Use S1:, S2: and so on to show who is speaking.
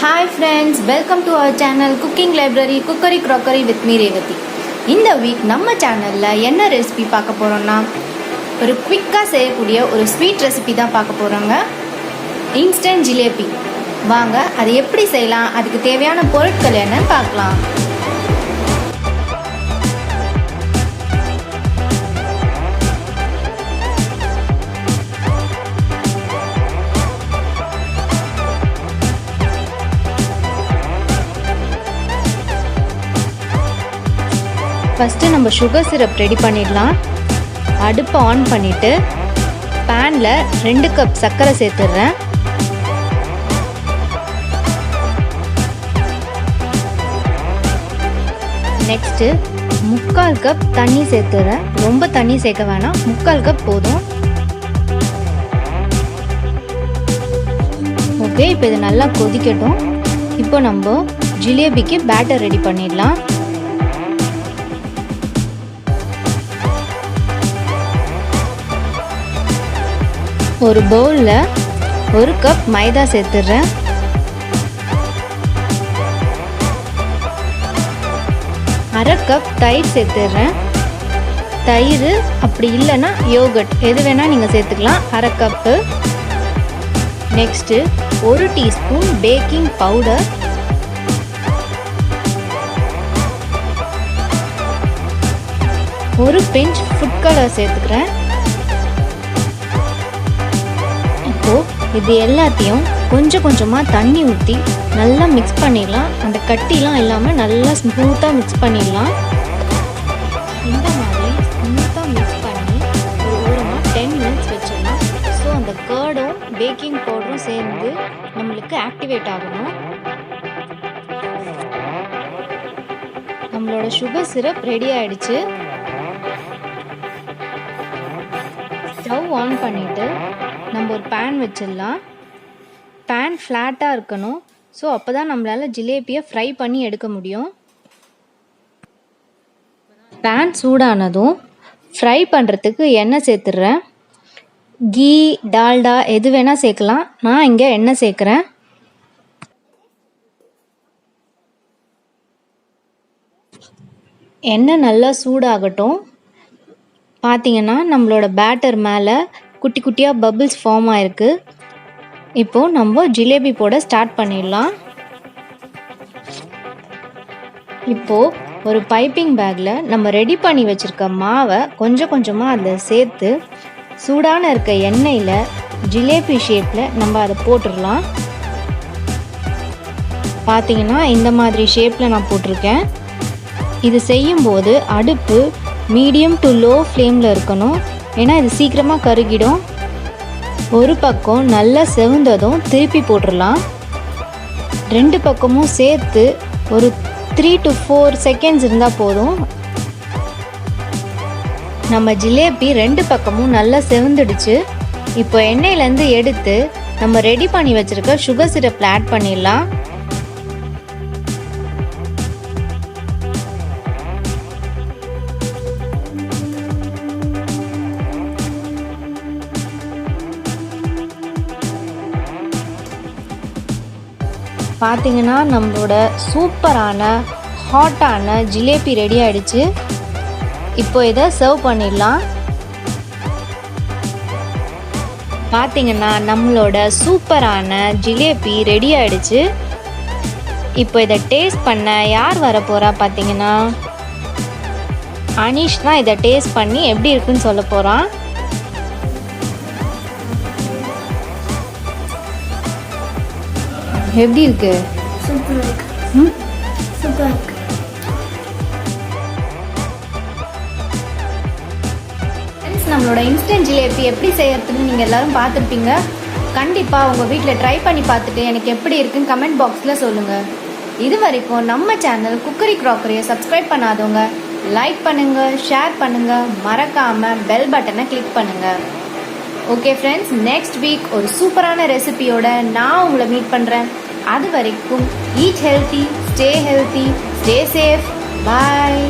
S1: Hi friends, welcome to our channel Cooking Library Cookery Crockery with me Revati. இந்த week நம்ம சேனல்ல என்ன recipe பார்க்க போறோம்னா ஒரு குயிக்கா செய்யக்கூடிய ஒரு ஸ்வீட் ரெசிபி தான் பார்க்க போறோங்க. இன்ஸ்டன்ட் ஜிலேபி. வாங்க அது எப்படி செய்யலாம், அதுக்கு தேவையான பொருட்கள் என்னன்னு பார்க்கலாம். ஃபஸ்ட்டு நம்ம சுகர் சிரப் ரெடி பண்ணிடலாம். அடுப்பை ஆன் பண்ணிவிட்டு பேனில் 2 கப் சர்க்கரை சேர்த்துடுறேன். நெக்ஸ்ட்டு 3/4 கப் தண்ணி சேர்த்துடுறேன். ரொம்ப தண்ணி சேர்க்க வேணாம், 3/4 கப் போதும். ஓகே, இப்போ இது நல்லா கொதிக்கட்டும். இப்போ நம்ம ஜிலேபிக்கு பேட்டர் ரெடி பண்ணிடலாம். ஒரு பவுலில் 1 கப் மைதா சேர்த்துடுறேன். அரை கப் தயிர் சேர்த்துடுறேன். தயிர் அப்படி இல்லைன்னா யோகர்ட் எது வேணால் நீங்கள் சேர்த்துக்கலாம். அரை cup. Next 1 teaspoon baking powder, 1 pinch food colour சேர்த்துக்கிறேன். இது எல்லாத்தையும் கொஞ்சம் கொஞ்சமாக தண்ணி ஊற்றி நல்லா மிக்ஸ் பண்ணிடலாம். அந்த கட்டிலாம் இல்லாமல் நல்லா ஸ்மூத்தாக மிக்ஸ் பண்ணிடலாம். இந்த மாதிரி ஸ்மூத்தாக மிக்ஸ் பண்ணி ஒரு ஓரமாக 10 மினிட்ஸ் வச்சிடலாம். ஸோ அந்த கர்டும் பேக்கிங் பவுடரும் சேர்ந்து நம்மளுக்கு ஆக்டிவேட் ஆகணும். நம்மளோட சுகர் சிரப் ரெடி ஆயிடுச்சு. ஸ்டவ் ஆன் பண்ணிவிட்டு நம்ம ஒரு பேன் வச்சிடலாம். பேன் ஃப்ளாட்டாக இருக்கணும். ஸோ அப்போ தான் நம்மளால் ஜிலேபியை ஃப்ரை பண்ணி எடுக்க முடியும். பேன் சூடானதும் ஃப்ரை பண்ணுறதுக்கு எண்ணெய் சேர்த்துடுறேன். கீ, டால்டா எது வேணால் சேர்க்கலாம். நான் இங்கே எண்ணெய் சேர்க்குறேன். எண்ணெய் நல்லா சூடாகட்டும். பார்த்தீங்கன்னா நம்மளோட பேட்டர் மேலே குட்டி குட்டியாக பபிள்ஸ் ஃபார்ம் ஆகிருக்கு. இப்போது நம்ம ஜிலேபி போட ஸ்டார்ட் பண்ணிடலாம். இப்போது ஒரு பைப்பிங் பேக்கில் நம்ம ரெடி பண்ணி வச்சுருக்க மாவை கொஞ்சம் கொஞ்சமாக அதில் சேர்த்து சூடான இருக்க எண்ணெயில் ஜிலேபி ஷேப்பில் நம்ம அதை போட்டுடலாம். பார்த்தீங்கன்னா இந்த மாதிரி ஷேப்பில் நான் போட்டிருக்கேன். இது செய்யும்போது அடுப்பு மீடியம் டு லோ ஃப்ளேமில் இருக்கணும். ஏன்னா இது சீக்கிரமாக கருகிடும். ஒரு பக்கம் நல்லா செவந்ததும் திருப்பி போட்டுடலாம். 2 பக்கமும் சேர்த்து ஒரு 3 to 4 செகண்ட்ஸ் இருந்தால் போதும். நம்ம ஜிலேபி 2 பக்கமும் நல்லா செவந்துடுச்சு. இப்போ எண்ணெயிலேருந்து எடுத்து நம்ம ரெடி பண்ணி வச்சுருக்க சுகர் சிரப்பில் ஆட் பண்ணிடலாம். பார்த்தீங்கன்னா நம்மளோட சூப்பரான ஹாட்டான ஜிலேபி ரெடி ஆகிடுச்சு. இப்போ இதை சர்வ் பண்ணிடலாம். பார்த்தீங்கன்னா நம்மளோட சூப்பரான ஜிலேபி ரெடி ஆகிடுச்சு. இப்போ இதை டேஸ்ட் பண்ண யார் வர போகிறா பார்த்தீங்கன்னா அனீஷ் தான் இதை டேஸ்ட் பண்ணி எப்படி இருக்குன்னு சொல்ல போகிறான். எப்படி இருக்கு?
S2: சூப்பரா இருக்கு. சூப்பரா இருக்கு.
S1: நம்மளோட இன்ஸ்டன்ட் ஜிலேபி எப்படி செய்யறதுன்னு நீங்கள் எல்லாரும் பார்த்துருப்பீங்க. கண்டிப்பாக உங்கள் வீட்டில் ட்ரை பண்ணி பார்த்துட்டு எனக்கு எப்படி இருக்குன்னு கமெண்ட் பாக்ஸில் சொல்லுங்கள். இது வரைக்கும் நம்ம சேனல் குக்கரி க்ராக்கரியை சப்ஸ்கிரைப் பண்ணாதவங்க லைக் பண்ணுங்கள், ஷேர் பண்ணுங்கள், மறக்காமல் பெல் பட்டனை கிளிக் பண்ணுங்கள். ஓகே ஃப்ரெண்ட்ஸ், நெக்ஸ்ட் வீக் ஒரு சூப்பரான ரெசிபியோட நான் உங்களை மீட் பண்ணுறேன். அது வரைக்கும் ஈட் ஹெல்த்தி, ஸ்டே சேஃப், பாய்.